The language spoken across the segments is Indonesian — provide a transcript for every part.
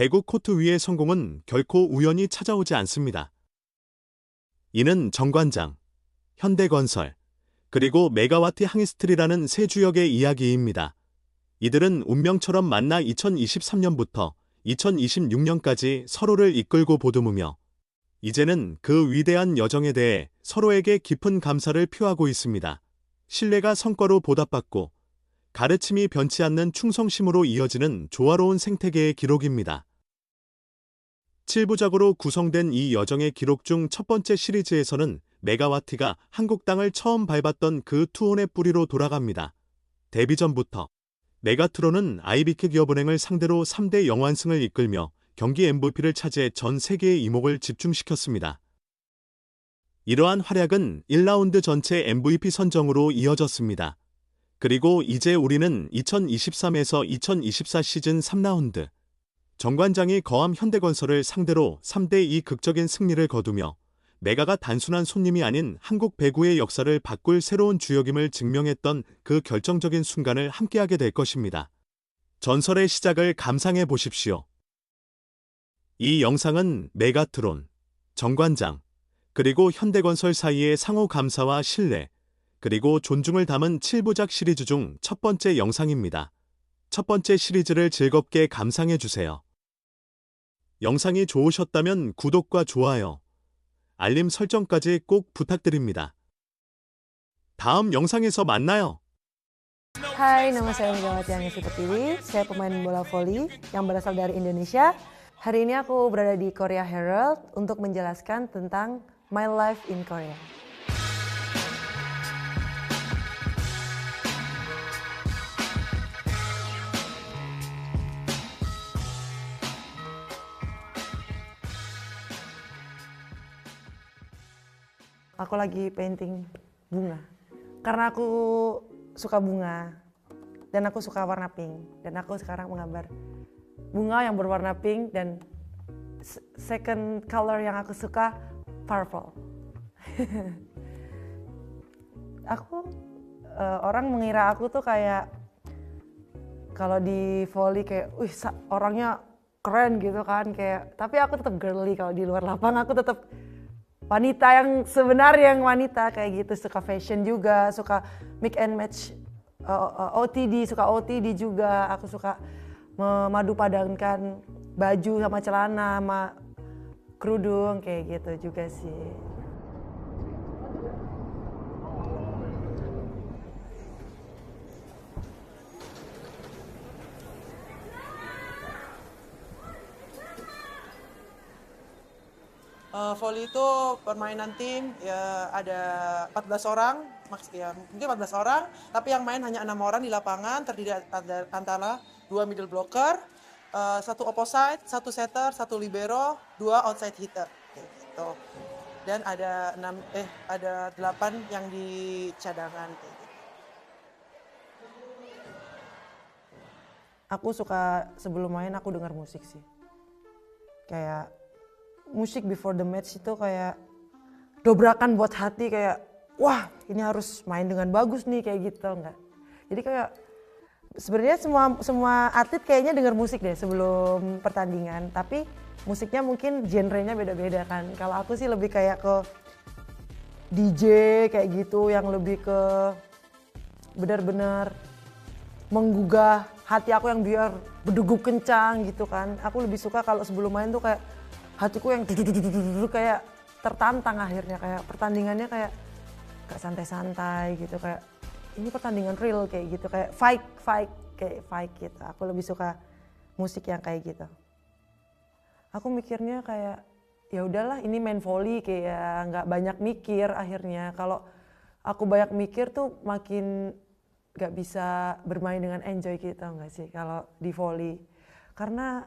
배구 코트 위의 성공은 결코 우연히 찾아오지 않습니다. 이는 정관장, 현대건설, 그리고 메가와티 항이스트리라는 세 주역의 이야기입니다. 이들은 운명처럼 만나 2023년부터 2026년까지 서로를 이끌고 보듬으며 이제는 그 위대한 여정에 대해 서로에게 깊은 감사를 표하고 있습니다. 신뢰가 성과로 보답받고 가르침이 변치 않는 충성심으로 이어지는 조화로운 생태계의 기록입니다. 7부작으로 구성된 이 여정의 기록 중 첫 번째 시리즈에서는 메가와티가 한국 땅을 처음 밟았던 그 투혼의 뿌리로 돌아갑니다. 데뷔 전부터 메가트론은 IBK 기업은행을 상대로 3대 영완승을 이끌며 경기 MVP를 차지해 전 세계의 이목을 집중시켰습니다. 이러한 활약은 1라운드 전체 MVP 선정으로 이어졌습니다. 그리고 이제 우리는 2023에서 2024 시즌 3라운드 정관장이 거함 현대건설을 상대로 3대2 극적인 승리를 거두며 메가가 단순한 손님이 아닌 한국 배구의 역사를 바꿀 새로운 주역임을 증명했던 그 결정적인 순간을 함께하게 될 것입니다. 전설의 시작을 감상해 보십시오. 이 영상은 메가트론, 정관장, 그리고 현대건설 사이의 상호 감사와 신뢰, 그리고 존중을 담은 7부작 시리즈 중 첫 번째 영상입니다. 첫 번째 시리즈를 즐겁게 감상해 주세요. 영상이 좋으셨다면 구독과 좋아요, 알림 설정까지 꼭 부탁드립니다. 다음 영상에서 만나요. Hai, nama saya Megawati Aniesi Pertiwi. Saya pemain bola voli yang berasal dari Indonesia. Hari ini aku berada di Korea Herald untuk menjelaskan tentang my life in Korea. Aku lagi painting bunga. Karena aku suka bunga dan aku suka warna pink, dan aku sekarang menggambar bunga yang berwarna pink, dan second color yang aku suka purple. Orang mengira aku tuh kayak kalau di volley kayak orangnya keren gitu kan, kayak, tapi aku tetap girly. Kalau di luar lapangan aku tetap wanita yang sebenarnya, yang wanita kayak gitu, suka fashion juga, suka mix and match, OTD, suka OTD juga. Aku suka memadu padankan baju sama celana sama kerudung kayak gitu juga sih. Volley itu permainan tim, ya ada 14 orang, mungkin 14 orang, tapi yang main hanya 6 orang di lapangan, terdiri antara 2 middle blocker, 1 opposite, 1 setter, 1 libero, 2 outside hitter, gitu. Dan ada 8 yang di cadangan. Gitu. Aku suka sebelum main aku dengar musik sih, kayak musik before the match itu kayak dobrakan buat hati, kayak wah ini harus main dengan bagus nih kayak gitu, enggak. Jadi kayak sebenarnya semua atlet kayaknya dengar musik deh sebelum pertandingan, tapi musiknya mungkin genrenya beda-beda kan. Kalau aku sih lebih kayak ke DJ kayak gitu, yang lebih ke benar-benar menggugah hati aku, yang biar berdegup kencang gitu kan. Aku lebih suka kalau sebelum main tuh kayak hatiku yang kayak tertantang akhirnya, kayak pertandingannya kayak gak santai-santai gitu, kayak ini pertandingan real kayak gitu, kayak fight gitu. Aku lebih suka musik yang kayak gitu. Aku mikirnya kayak ya udahlah ini main volley, kayak nggak banyak mikir akhirnya. Kalau aku banyak mikir tuh makin nggak bisa bermain dengan enjoy gitu, nggak sih kalau di volley. Karena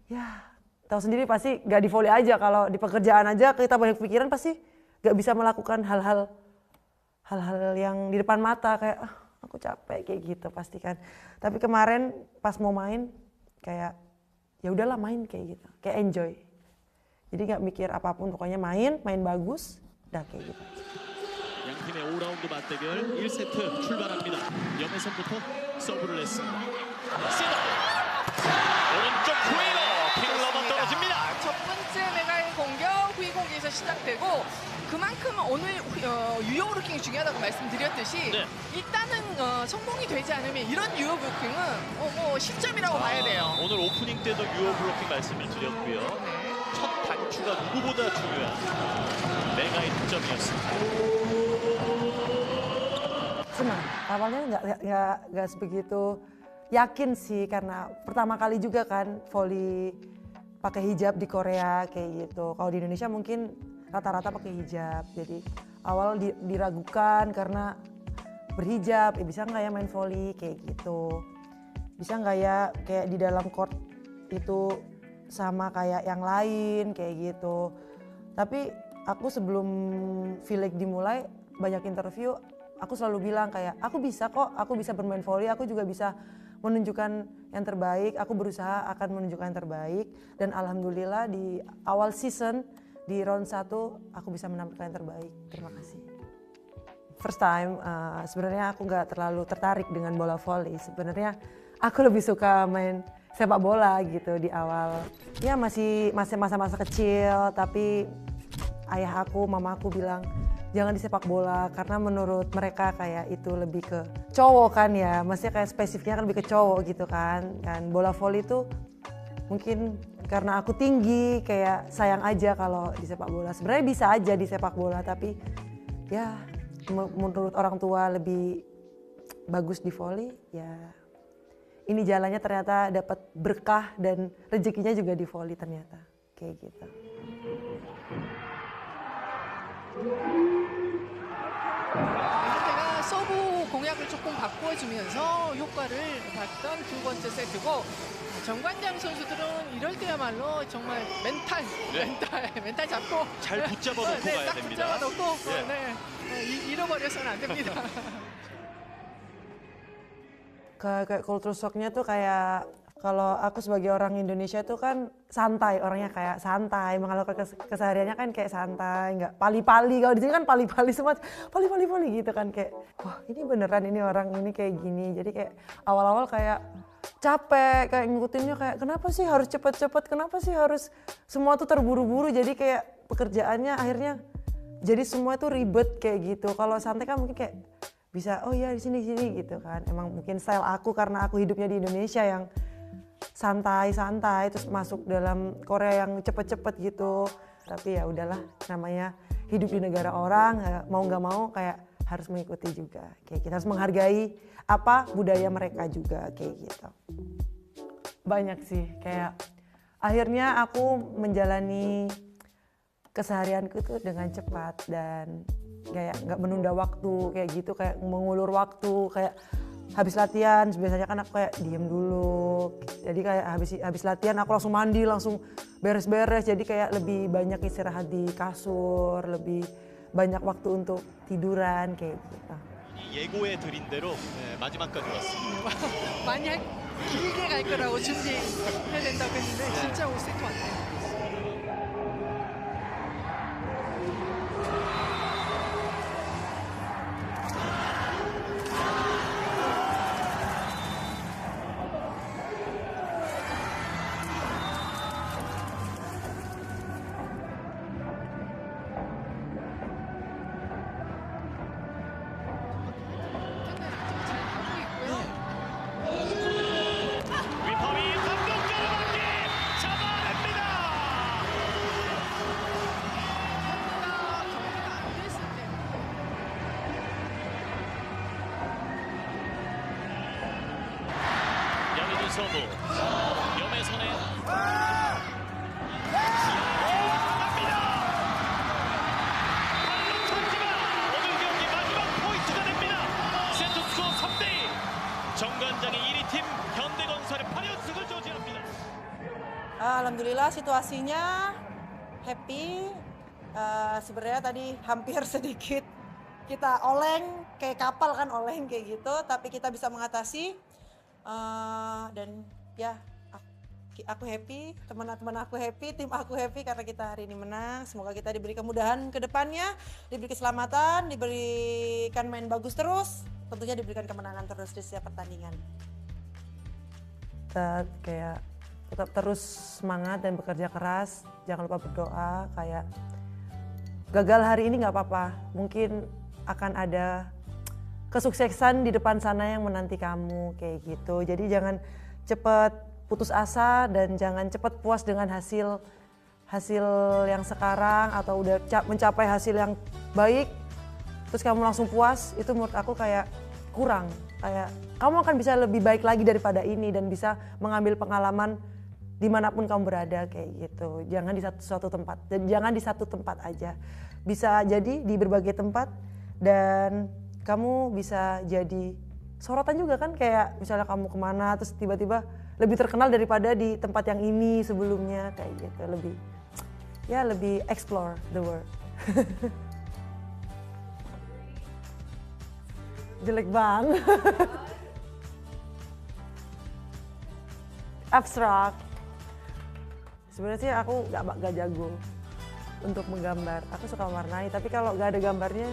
ya tahu sendiri pasti gak di volley aja, kalau di pekerjaan aja kita banyak pikiran pasti gak bisa melakukan hal-hal yang di depan mata, kayak aku capek kayak gitu pasti kan. Tapi kemarin pas mau main kayak ya udahlah main kayak gitu, kayak enjoy. Jadi gak mikir apapun, pokoknya main bagus, dah kayak gitu. 양팀의 5라운드 맞대결 1세트 출발합니다. 염혜선부터 서브를 냈습니다. 세다! 오른쪽 그만큼 오늘 유효 브로킹이 중요하다고 말씀드렸듯이 네. 일단은 성공이 되지 않으면 이런 유효 브로킹은 뭐 실점이라고 봐야 돼요. 오늘 오프닝 때도 유효 블로킹 말씀을 드렸고요. 네. 첫 단추가 누구보다 중요한 메가의 득점이었습니다. Senang. Awalnya nggak sebegitu yakin sih karena pertama kali juga kan volley pakai hijab di Korea kayak gitu. Kalau di Indonesia mungkin rata-rata pakai hijab. Jadi awal diragukan karena berhijab, bisa nggak ya main volley kayak gitu. Bisa nggak ya kayak di dalam court itu sama kayak yang lain kayak gitu. Tapi aku sebelum V-League dimulai banyak interview, aku selalu bilang kayak aku bisa kok, aku bisa bermain volley, aku juga bisa menunjukkan yang terbaik, aku berusaha akan menunjukkan yang terbaik dan alhamdulillah di awal season di round 1 aku bisa menampilkan yang terbaik. Terima kasih. First time sebenarnya aku nggak terlalu tertarik dengan bola volley. Sebenarnya aku lebih suka main sepak bola gitu di awal. Ya masih masa-masa kecil tapi ayah aku, mama aku bilang jangan di sepak bola karena menurut mereka kayak itu lebih ke cowok kan ya, maksudnya kayak spesifiknya kan lebih ke cowok gitu kan. Dan bola voli itu mungkin karena aku tinggi kayak sayang aja kalau di sepak bola. Sebenarnya bisa aja di sepak bola tapi ya menurut orang tua lebih bagus di voli ya. Ini jalannya ternyata dapat berkah dan rezekinya juga di voli ternyata kayak gitu. 이때가 서브 공약을 조금 바꿔주면서 효과를 봤던 두 번째 세트고 정관장 선수들은 이럴 때야말로 정말 멘탈 잡고 잘 붙잡아 놓고 네, 가야 딱 됩니다. 붙잡아 놓고 예. 잃어버려서는 안 됩니다. Kayak culture shocknya tuh kayak kalau aku sebagai orang Indonesia tuh kan santai, orangnya kayak santai, mengalami kesehariannya kan kayak santai, nggak pali-pali. Kalau di sini kan pali-pali semua, pali gitu kan kayak, wah ini beneran ini orang ini kayak gini. Jadi kayak awal-awal kayak capek, kayak ngikutinnya kayak kenapa sih harus cepet-cepet, kenapa sih harus semua tuh terburu-buru. Jadi kayak pekerjaannya akhirnya jadi semua tuh ribet kayak gitu. Kalau santai kan mungkin kayak bisa oh iya di sini gitu kan. Emang mungkin style aku karena aku hidupnya di Indonesia yang santai-santai terus masuk dalam Korea yang cepet-cepet gitu. Tapi ya udahlah namanya hidup di negara orang mau nggak mau kayak harus mengikuti juga. Kayak kita harus menghargai apa budaya mereka juga kayak gitu. Banyak sih kayak akhirnya aku menjalani keseharianku tuh dengan cepat dan kayak nggak menunda waktu kayak gitu, kayak mengulur waktu kayak habis latihan biasanya kan aku kayak diem dulu, jadi kayak habis latihan aku langsung mandi langsung beres-beres, jadi kayak lebih banyak istirahat di kasur, lebih banyak waktu untuk tiduran kayak gitu. 예고해 드린 대로 마지막까지 왔습니다. 만약 길게 갈 거라고 준비해야 된다고 했는데 진짜 5세트 왔네요. 위퍼미 감독자로 맞기 잡아냅니다. 양희준 서브 염혜선의 강합니다. 발로 쳤지만 오늘 경기 마지막 포인트가 됩니다. 세트 스코어 3대2. 정관장의 1위 팀 현대건설의 8연승을 저지합니다. Alhamdulillah situasinya happy. Sebenarnya tadi hampir sedikit kita oleng kayak kapal kan, oleng kayak gitu, tapi kita bisa mengatasi. Dan ya aku happy, teman-teman aku happy, tim aku happy karena kita hari ini menang. Semoga kita diberi kemudahan ke depannya, diberi keselamatan, diberikan main bagus terus, tentunya diberikan kemenangan terus di setiap pertandingan. Kita kayak tetap terus semangat dan bekerja keras, jangan lupa berdoa, kayak gagal hari ini nggak apa-apa. Mungkin akan ada kesuksesan di depan sana yang menanti kamu kayak gitu. Jadi jangan cepat putus asa dan jangan cepat puas dengan hasil yang sekarang atau udah mencapai hasil yang baik terus kamu langsung puas, itu menurut aku kayak kurang. Kayak kamu akan bisa lebih baik lagi daripada ini dan bisa mengambil pengalaman dimanapun kamu berada kayak gitu. Jangan di suatu tempat, dan jangan di satu tempat aja. Bisa jadi di berbagai tempat dan kamu bisa jadi sorotan juga kan, kayak misalnya kamu kemana terus tiba-tiba lebih terkenal daripada di tempat yang ini sebelumnya kayak gitu. Lebih explore the world. Jelek banget. Abstrak. Sebenarnya sih aku gak jago untuk menggambar. Aku suka mewarnai, tapi kalau gak ada gambarnya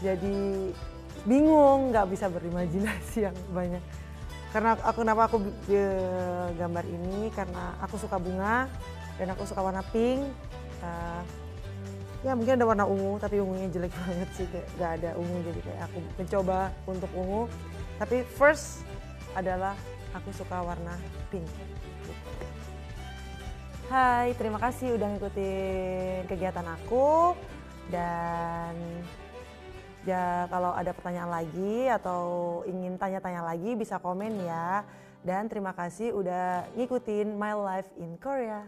jadi bingung, gak bisa berimajinasi yang banyak. Kenapa aku gambar ini, karena aku suka bunga dan aku suka warna pink. Ya mungkin ada warna ungu, tapi ungunya jelek banget sih, kayak gak ada ungu, jadi kayak aku mencoba untuk ungu. Tapi first adalah aku suka warna pink. Hai, terima kasih udah ngikutin kegiatan aku. Dan ya kalau ada pertanyaan lagi atau ingin tanya-tanya lagi bisa komen ya. Dan terima kasih udah ngikutin My Life in Korea.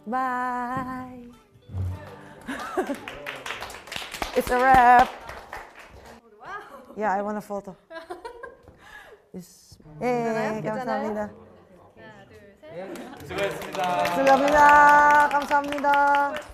Bye. It's a wrap. Yeah, I want a photo. 감사합니다. 수고했습니다. 감사합니다. 감사합니다.